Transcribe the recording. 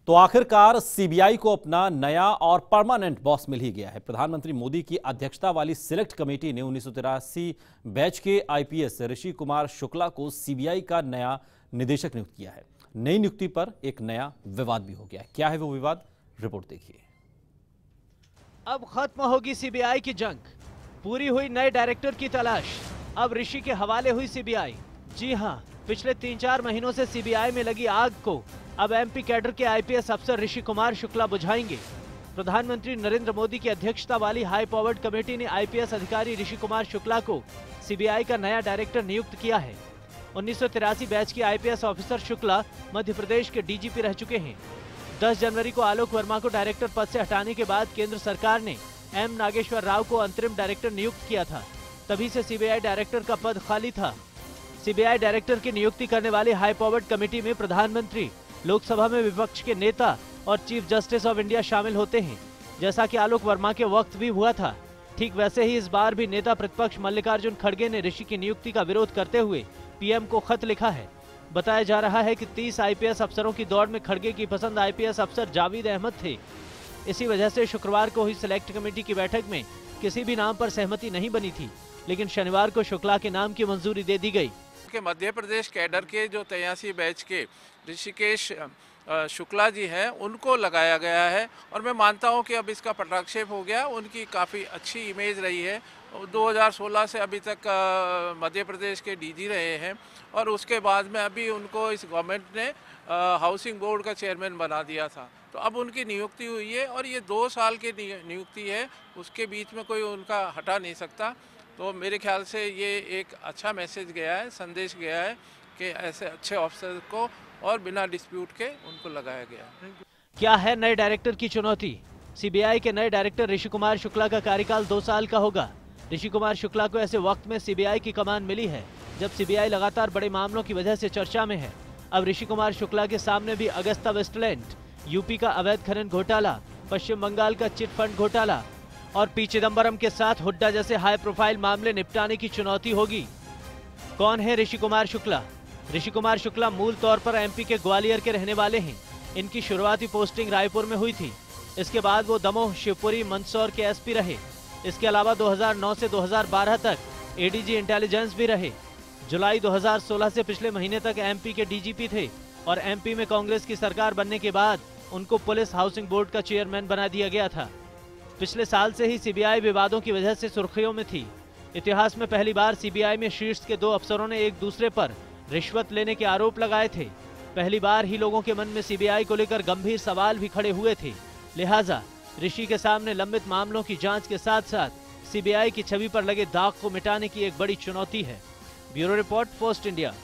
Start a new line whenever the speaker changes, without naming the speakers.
तो आखिरकार सीबीआई को अपना नया और परमानेंट बॉस मिल ही गया है। प्रधानमंत्री मोदी की अध्यक्षता वाली सिलेक्ट कमेटी ने 1983 बैच के आईपीएस ऋषि कुमार शुक्ला को सीबीआई का नया निदेशक नियुक्त किया है। नई नियुक्ति पर एक नया विवाद भी हो गया है। क्या है वो विवाद, रिपोर्ट देखिए।
अब खत्म होगी सीबीआई की जंग, पूरी हुई नए डायरेक्टर की तलाश। अब ऋषि के हवाले हुई सीबीआई। जी हां, पिछले 3-4 महीनों से सीबीआई में लगी आग को अब एमपी कैडर के आईपीएस अफसर ऋषि कुमार शुक्ला बुझाएंगे। प्रधानमंत्री नरेंद्र मोदी की अध्यक्षता वाली हाई पावर्ड कमेटी ने आईपीएस अधिकारी ऋषि कुमार शुक्ला को सीबीआई का नया डायरेक्टर नियुक्त किया है। 1983 बैच के आईपीएस ऑफिसर शुक्ला मध्य प्रदेश के डीजीपी रह चुके हैं। 10 जनवरी को आलोक वर्मा को डायरेक्टर पद से हटाने के बाद केंद्र सरकार ने एम नागेश्वर राव को अंतरिम डायरेक्टर नियुक्त किया था। तभी से सीबीआई डायरेक्टर का पद खाली था। सीबीआई डायरेक्टर की नियुक्ति करने वाली हाई पावर्ड कमेटी में प्रधानमंत्री, लोकसभा में विपक्ष के नेता और चीफ जस्टिस ऑफ इंडिया शामिल होते हैं, जैसा कि आलोक वर्मा के वक्त भी हुआ था। ठीक वैसे ही इस बार भी नेता प्रतिपक्ष मल्लिकार्जुन खड़गे ने ऋषि की नियुक्ति का विरोध करते हुए पीएम को खत लिखा है। बताया जा रहा है कि 30 आईपीएस अफसरों की दौड़ में खड़गे की पसंद आईपीएस अफसर जावेद अहमद थे। इसी वजह से शुक्रवार को हुई सिलेक्ट कमेटी की बैठक में किसी भी नाम पर सहमति नहीं बनी थी, लेकिन शनिवार को शुक्ला के नाम की मंजूरी दे दी गई।
मध्य प्रदेश कैडर के जो 83 बैच के ऋषिकेश शुक्ला जी हैं, उनको लगाया गया है और मैं मानता हूं कि अब इसका पटाक्षेप हो गया। उनकी काफ़ी अच्छी इमेज रही है। 2016 से अभी तक मध्य प्रदेश के डीजी रहे हैं और उसके बाद में अभी उनको इस गवर्नमेंट ने हाउसिंग बोर्ड का चेयरमैन बना दिया था। तो अब उनकी नियुक्ति हुई है और ये 2 साल की नियुक्ति है, उसके बीच में कोई उनका हटा नहीं सकता। तो मेरे ख्याल से ये एक अच्छा मैसेज गया है, संदेश गया है कि ऐसे अच्छे ऑफिसर को और बिना डिस्प्यूट के उनको लगाया गया।
क्या है नए डायरेक्टर की चुनौती? सीबीआई के नए डायरेक्टर ऋषि कुमार शुक्ला का कार्यकाल 2 साल का होगा। ऋषि कुमार शुक्ला को ऐसे वक्त में सीबीआई की कमान मिली है जब सीबीआई लगातार बड़े मामलों की वजह से चर्चा में है। अब ऋषि कुमार शुक्ला के सामने भी अगस्ता वेस्टलैंड, यूपी का अवैध खनन घोटाला, पश्चिम बंगाल का चिट फंड घोटाला और पी चिदम्बरम के साथ हुड्डा जैसे हाई प्रोफाइल मामले निपटाने की चुनौती होगी। कौन है ऋषि कुमार शुक्ला? ऋषि कुमार शुक्ला मूल तौर पर एमपी के ग्वालियर के रहने वाले हैं। इनकी शुरुआती पोस्टिंग रायपुर में हुई थी। इसके बाद वो दमोह, शिवपुरी, मंदसौर के एसपी रहे। इसके अलावा 2009 से 2012 तक एडीजी इंटेलिजेंस भी रहे। जुलाई 2016 से पिछले महीने तक एमपी के डीजीपी थे और एमपी में कांग्रेस की सरकार बनने के बाद उनको पुलिस हाउसिंग बोर्ड का चेयरमैन बना दिया गया था। पिछले साल से ही सीबीआई विवादों की वजह से सुर्खियों में थी। इतिहास में पहली बार सीबीआई में शीर्ष के 2 अफसरों ने एक दूसरे पर रिश्वत लेने के आरोप लगाए थे। पहली बार ही लोगों के मन में सीबीआई को लेकर गंभीर सवाल भी खड़े हुए थे। लिहाजा ऋषि के सामने लंबित मामलों की जांच के साथ साथ सीबीआई की छवि पर लगे दाग को मिटाने की एक बड़ी चुनौती है। Bureau report, post India.